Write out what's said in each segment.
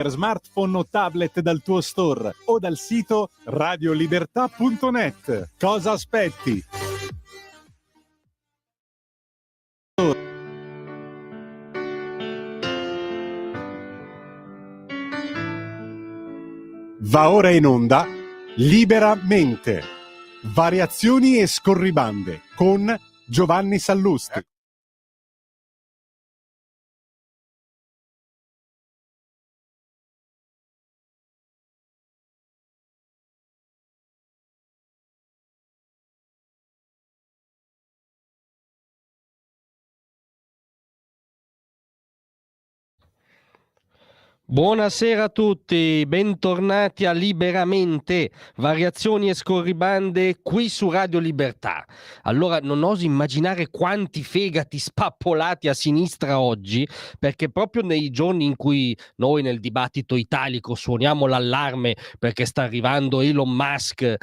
smartphone o tablet dal tuo store o dal sito radiolibertà.net. Cosa aspetti? Va ora in onda Liberamente. Variazioni e scorribande con Giovanni Sallusti. Buonasera a tutti, bentornati a Liberamente, variazioni e scorribande qui su Radio Libertà. Allora non oso immaginare quanti fegati spappolati a sinistra oggi, perché proprio nei giorni in cui noi nel dibattito italico suoniamo l'allarme perché sta arrivando Elon Musk,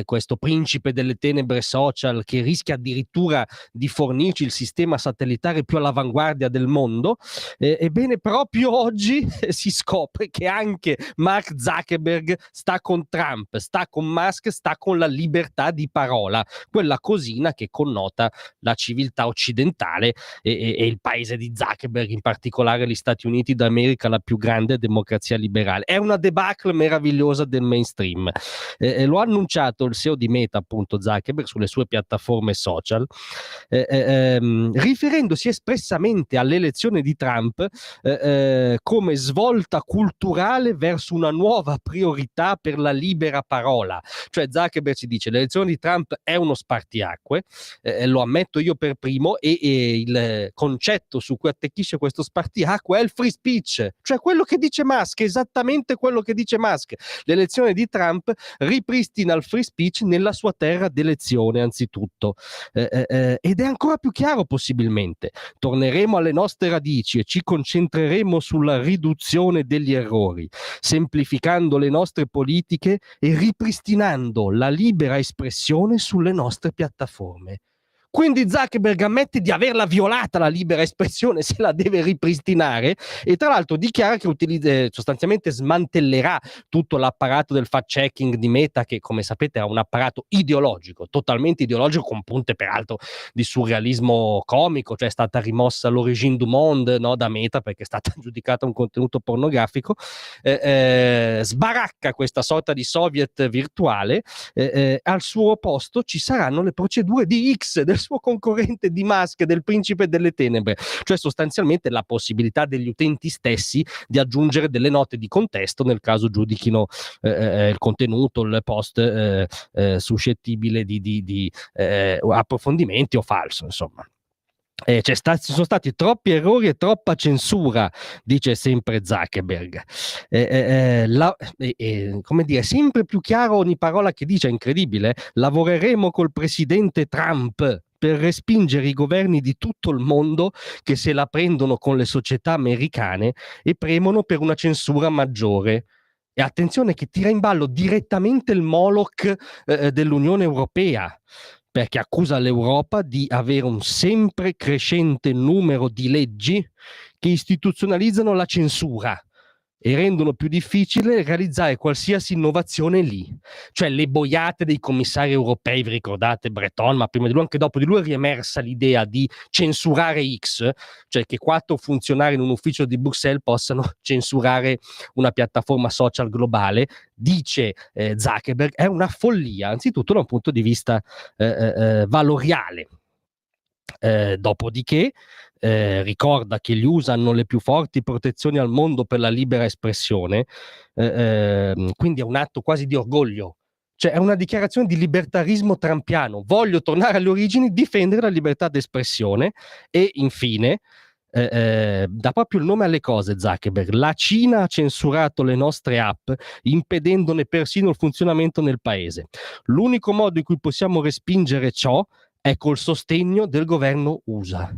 questo principe delle tenebre social, che rischia addirittura di fornirci il sistema satellitare più all'avanguardia del mondo, ebbene proprio oggi si scopre che anche Mark Zuckerberg sta con Trump, sta con Musk, sta con la libertà di parola, quella cosina che connota la civiltà occidentale e il paese di Zuckerberg, in particolare gli Stati Uniti d'America, la più grande democrazia liberale. È una debacle meravigliosa del mainstream. Lo ha annunciato il CEO di Meta, appunto Zuckerberg, sulle sue piattaforme social, riferendosi espressamente all'elezione di Trump come svolta culturale verso una nuova priorità per la libera parola. Cioè Zuckerberg ci dice: l'elezione di Trump è uno spartiacque, lo ammetto io per primo, e il concetto su cui attecchisce questo spartiacque è il free speech, cioè quello che dice Musk, esattamente quello che dice Musk. L'elezione di Trump ripristina il free speech nella sua terra d'elezione, anzitutto, ed è ancora più chiaro possibilmente. Torneremo alle nostre radici e ci concentreremo sulla riduzione degli errori, semplificando le nostre politiche e ripristinando la libera espressione sulle nostre piattaforme. Quindi Zuckerberg ammette di averla violata la libera espressione, se la deve ripristinare, e tra l'altro dichiara che sostanzialmente smantellerà tutto l'apparato del fact-checking di Meta, che come sapete ha un apparato ideologico, totalmente ideologico, con punte peraltro di surrealismo comico. Cioè è stata rimossa l'origine du monde, no, da Meta perché è stata giudicata un contenuto pornografico. Sbaracca questa sorta di soviet virtuale. Al suo posto ci saranno le procedure di X, del suo concorrente di Musk, del principe delle tenebre, cioè sostanzialmente la possibilità degli utenti stessi di aggiungere delle note di contesto nel caso giudichino il contenuto, il post suscettibile di approfondimenti o falso, insomma. Ci sono stati troppi errori e troppa censura, dice sempre Zuckerberg. Come dire, sempre più chiaro ogni parola che dice, è incredibile. Lavoreremo col presidente Trump per respingere i governi di tutto il mondo che se la prendono con le società americane e premono per una censura maggiore. E attenzione, che tira in ballo direttamente il Moloch dell'Unione Europea, perché accusa l'Europa di avere un sempre crescente numero di leggi che istituzionalizzano la censura e rendono più difficile realizzare qualsiasi innovazione lì. Cioè le boiate dei commissari europei, vi ricordate Breton, ma prima di lui, anche dopo di lui, è riemersa l'idea di censurare X, cioè che 4 funzionari in un ufficio di Bruxelles possano censurare una piattaforma social globale. Dice Zuckerberg, è una follia, anzitutto da un punto di vista valoriale. Dopodiché ricorda che gli USA hanno le più forti protezioni al mondo per la libera espressione, quindi è un atto quasi di orgoglio, cioè è una dichiarazione di libertarismo trumpiano: voglio tornare alle origini, difendere la libertà d'espressione. E infine dà proprio il nome alle cose Zuckerberg: la Cina ha censurato le nostre app, impedendone persino il funzionamento nel paese. L'unico modo in cui possiamo respingere ciò è col sostegno del governo USA.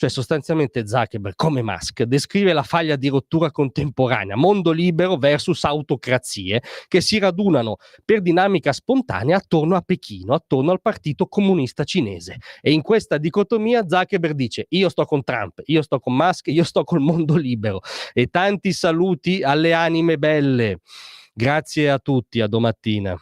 Cioè sostanzialmente Zuckerberg, come Musk, descrive la faglia di rottura contemporanea, mondo libero versus autocrazie che si radunano per dinamica spontanea attorno a Pechino, attorno al Partito Comunista Cinese. E in questa dicotomia Zuckerberg dice: io sto con Trump, io sto con Musk, io sto col mondo libero. E tanti saluti alle anime belle. Grazie a tutti, a domattina.